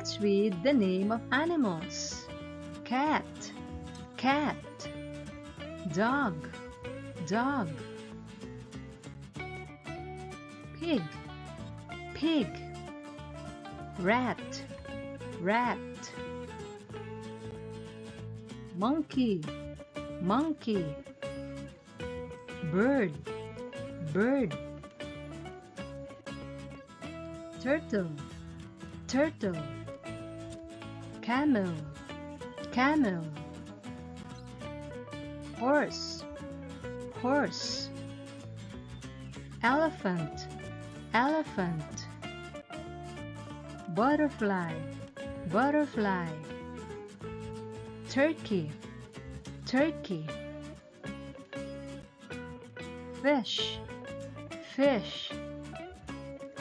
Let's read the name of animals. Cat, cat. Dog, dog. Pig, pig. Rat, rat. Monkey, monkey. Bird, bird. Turtle, turtle. Camel, camel. Horse, horse. Elephant, elephant. Butterfly, butterfly. Turkey, turkey. Fish, fish.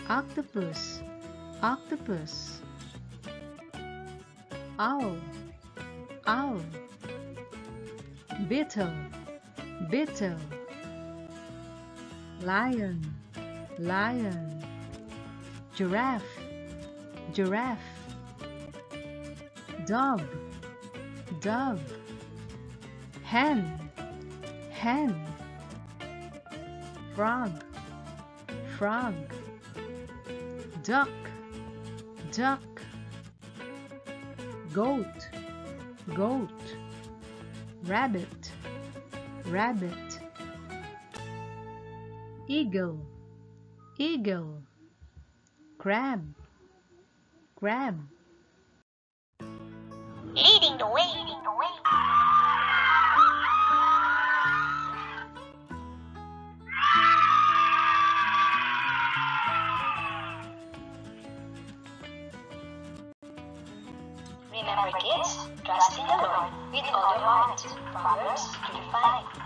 Octopus, octopus. Owl, owl. Beetle, beetle. Lion, lion. Giraffe, giraffe. Dove, dove. Hen, hen. Frog, frog. Duck, duck. Goat, goat. Rabbit, rabbit. Eagle, eagle. Crab, crab. Leading the way, leading the way. Remember, kids, trust in the Lord with all your heart. Proverbs 3:5.